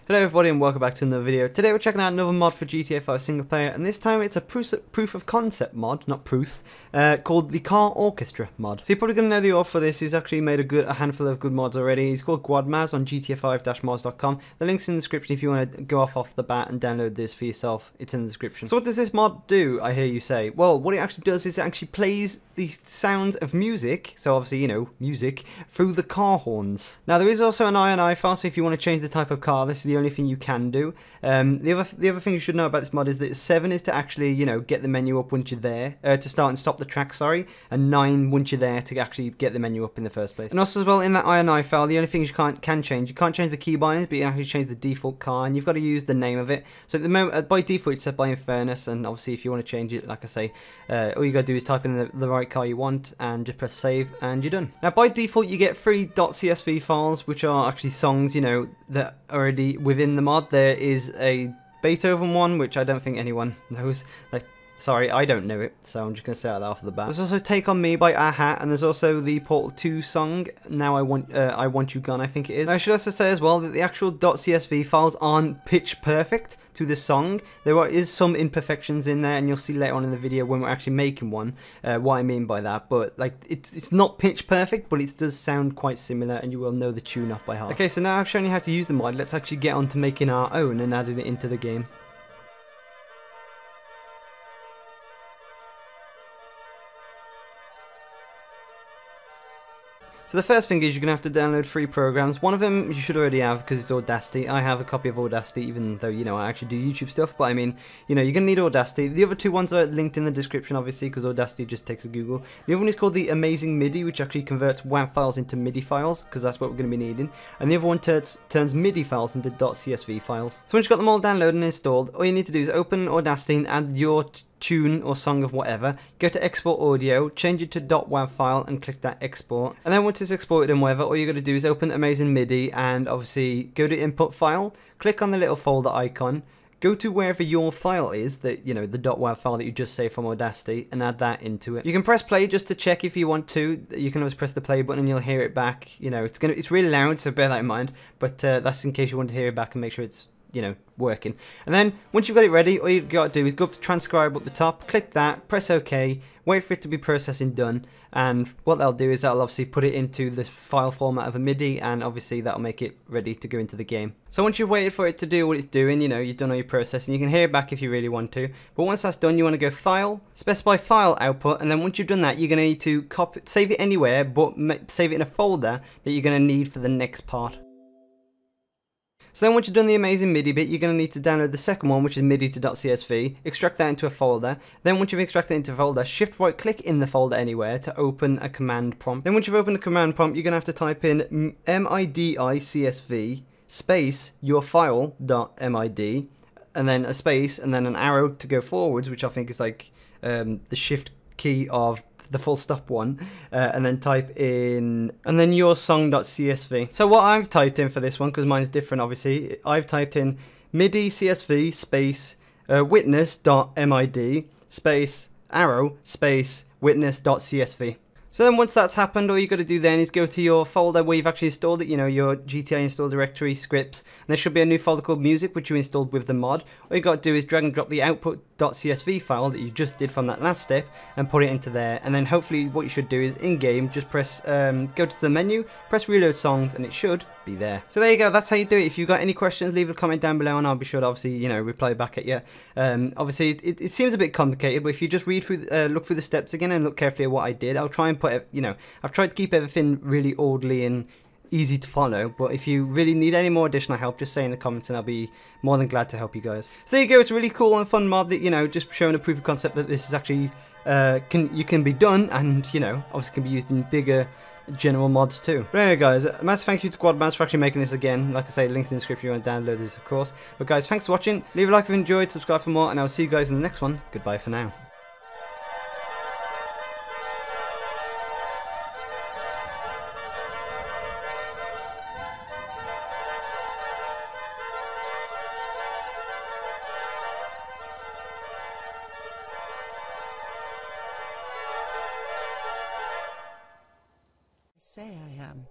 Hello everybody and welcome back to another video. Today we're checking out another mod for GTA 5 single player, and this time it's a proof of concept mod, not proof, called the Car Orchestra mod. So you're probably going to know the author for this. He's actually made a handful of good mods already. He's called JoshLmao on GTA5-mods.com. The link's in the description if you want to go off the bat and download this for yourself. It's in the description. So what does this mod do, I hear you say? Well, what it actually does is it actually plays the sounds of music, so obviously, you know, music, through the car horns. Now there is also an INI file, so if you want to change the type of car, this is the only thing you can do. The other thing you should know about this mod is that 7 is to actually, you know, get the menu up once you're there, to start and stop the track, sorry, and 9 once you're there to actually get the menu up in the first place. And also as well, in that INI file, the only things you can't change the key bindings, but you can actually change the default car, and you've got to use the name of it. So at the moment, by default, it's set by Infernus, and obviously if you want to change it, like I say, all you got to do is type in the right car you want and just press save and you're done. Now by default you get 3 .csv files, which are actually songs, you know, that are already within the mod. There is a Beethoven one, which I don't think anyone knows. Like, sorry, I don't know it, so I'm just going to say that off the bat. There's also Take On Me by Aha, and there's also the Portal 2 song, Now I Want You Gone, I think it is. Now, I should also say as well that the actual .csv files aren't pitch perfect to the song. There is some imperfections in there, and you'll see later on in the video when we're actually making one, what I mean by that. But like, it's not pitch perfect, but it does sound quite similar, and you will know the tune off by heart. Okay, so now I've shown you how to use the mod, let's actually get on to making our own and adding it into the game. So the first thing is you're going to have to download 3 programs. One of them you should already have because it's Audacity. I have a copy of Audacity, even though, you know, I actually do YouTube stuff. But I mean, you know, you're going to need Audacity. The other 2 ones are linked in the description, obviously, because Audacity just takes a Google. The other one is called the Amazing Midi, which actually converts WAV files into MIDI files, because that's what we're going to be needing. And the other one turns MIDI files into .csv files. So once you've got them all downloaded and installed, all you need to do is open Audacity and add your tune or song of whatever, go to export audio, change it to .wav file and click that export, and then once it's exported and whatever, all you got to do is open Amazing Midi and obviously go to input file, click on the little folder icon, go to wherever your file is, that, you know, the .wav file that you just saved from Audacity, and add that into it. You can press play just to check if you want to. You can always press the play button and you'll hear it back. You know, it's really loud, so bear that in mind, but that's in case you want to hear it back and make sure it's, you know, working. And then once you've got it ready, all you've got to do is go up to transcribe up the top, click that, press OK, wait for it to be processing done, and what that'll do is that'll obviously put it into this file format of a MIDI, and obviously that'll make it ready to go into the game. So once you've waited for it to do what it's doing, you know, you've done all your processing, you can hear it back if you really want to, but once that's done, you want to go File, specify File Output, and then once you've done that, you're going to need to save it anywhere, but save it in a folder that you're going to need for the next part. So then once you've done the Amazing Midi bit, you're going to need to download the second one, which is MIDI to .csv, extract that into a folder. Then once you've extracted it into a folder, shift right click in the folder anywhere to open a command prompt. Then once you've opened the command prompt, you're going to have to type in MIDI space your file.mid, and then a space, and then an arrow to go forwards, which I think is like the shift key of the full stop one, and then type in, and then your song.csv. So what I've typed in for this one, because mine's different obviously, I've typed in MIDI CSV space witness.mid space arrow space witness.csv. So then once that's happened, all you got to do then is go to your folder where you've actually installed it, you know, your GTA install directory, scripts, and there should be a new folder called music, which you installed with the mod. All you got to do is drag and drop the output.csv file that you just did from that last step and put it into there, and then hopefully what you should do is in game just press go to the menu, press reload songs, and it should be there. So there you go, that's how you do it. If you've got any questions, leave a comment down below and I'll be sure to obviously, you know, reply back at you. Obviously it seems a bit complicated, but if you just read through look through the steps again and look carefully at what I did, I'll try and put, you know, I've tried to keep everything really orderly and easy to follow, but if you really need any more additional help, just say in the comments and I'll be more than glad to help you guys. So there you go, it's a really cool and fun mod that, you know, just showing a proof of concept that this is actually can be done, and, you know, obviously can be used in bigger general mods too. But anyway guys, a massive thank you to JoshLmao for actually making this again. Like I say, links in the description if you want to download this, of course. But guys, thanks for watching, leave a like if you enjoyed, subscribe for more, and I'll see you guys in the next one. Goodbye for now. Say I am.